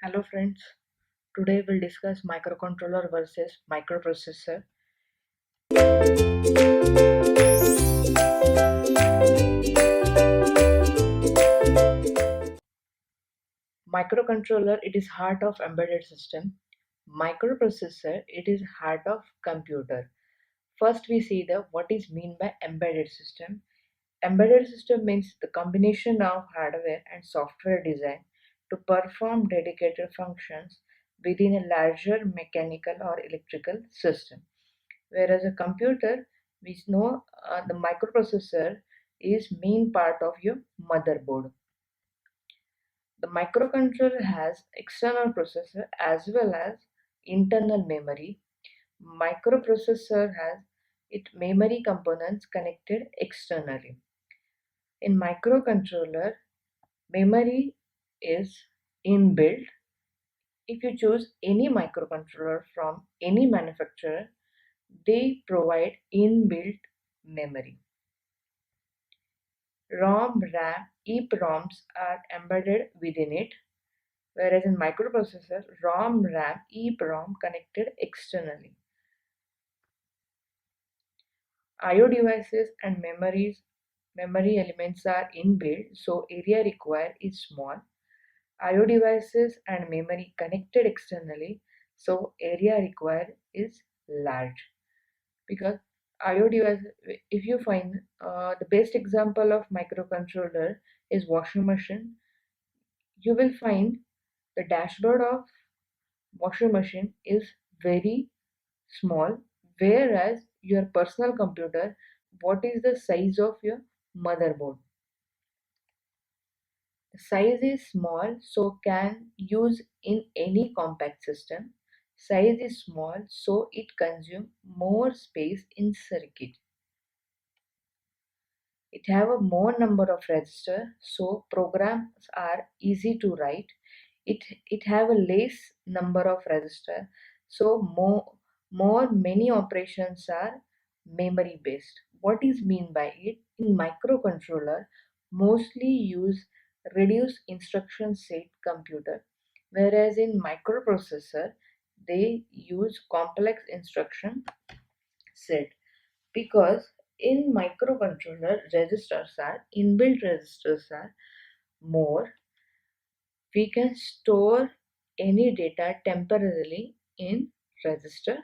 Hello friends, today we'll discuss microcontroller versus microprocessor. Microcontroller, it is heart of embedded system. Microprocessor, it is heart of computer. First we see the what is mean by embedded system. Embedded system means the combination of hardware and software design to perform dedicated functions within a larger mechanical or electrical system. Whereas a computer, we know the microprocessor is main part of your motherboard. The microcontroller has external processor as well as internal memory. Microprocessor has its memory components connected externally. In microcontroller, memory is inbuilt. If you choose any microcontroller from any manufacturer, they provide inbuilt memory. ROM, RAM, EEPROMs are embedded within it, whereas in microprocessor, ROM, RAM, EEPROM connected externally. I/O devices and memory elements are inbuilt, so area required is small. I/O devices and memory connected externally, so area required is large. Because I/O device, if you find the best example of microcontroller is washing machine, you will find the dashboard of washing machine is very small, whereas your personal computer, what is the size of your motherboard? The size is small, so can use in any compact system. Size is small, so it consume more space in circuit. It have a more number of register, so programs are easy to write. It have a less number of register, so more many operations are memory based. What is mean by it? In microcontroller, mostly use reduced instruction set computer, whereas in microprocessor they use complex instruction set, because in microcontroller registers are more. We can store any data temporarily in register,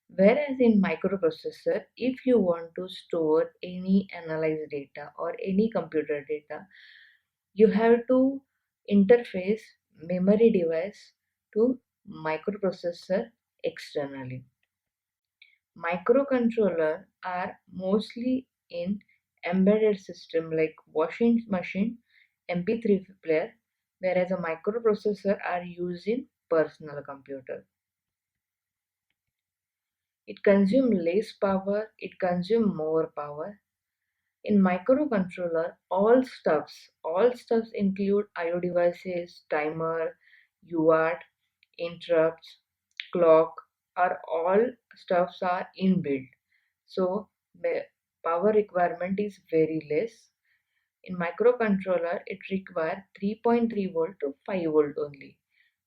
whereas in microprocessor, if you want to store any analyzed data or any computer data, you have to interface memory device to microprocessor externally. Microcontroller are mostly in embedded system like washing machine, MP3 player, whereas a microprocessor are used in personal computer. It consume less power, it consume more power. In microcontroller, all stuffs include I/O devices, timer, UART, interrupts, clock, are all stuffs are inbuilt. So power requirement is very less. In microcontroller, it requires 3.3 volt to 5 volt only.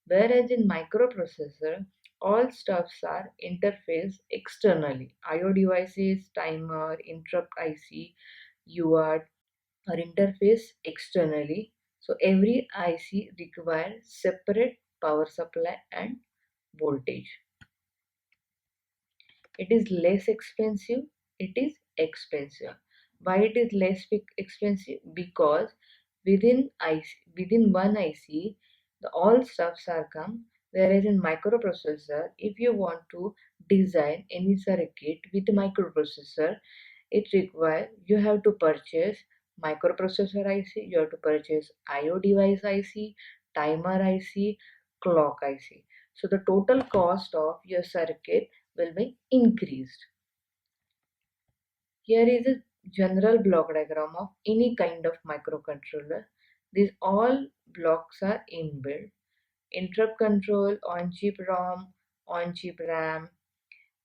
Whereas in microprocessor, all stuffs are interfaced externally. I/O devices, timer, interrupt IC, UART are interfaced externally. So every IC requires separate power supply and voltage. It is less expensive. It is expensive. Why it is less expensive? Because within one IC, the all stuffs are come. Whereas in microprocessor, if you want to design any circuit with microprocessor, it require you have to purchase microprocessor IC, you have to purchase I/O device IC, timer IC, clock IC. So the total cost of your circuit will be increased. Here is a general block diagram of any kind of microcontroller. These all blocks are inbuilt. Interrupt control, on-chip ROM, on-chip RAM,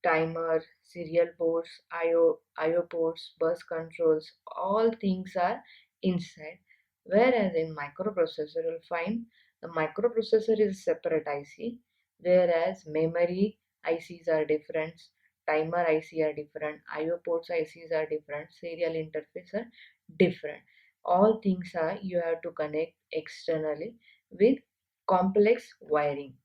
timer, serial ports, I/O ports, bus controls, all things are inside. Whereas in microprocessor, you'll find The microprocessor is a separate IC, whereas memory ICs are different, timer IC are different, IO ports ICs are different, serial interface are different. All things are you have to connect externally with complex wiring.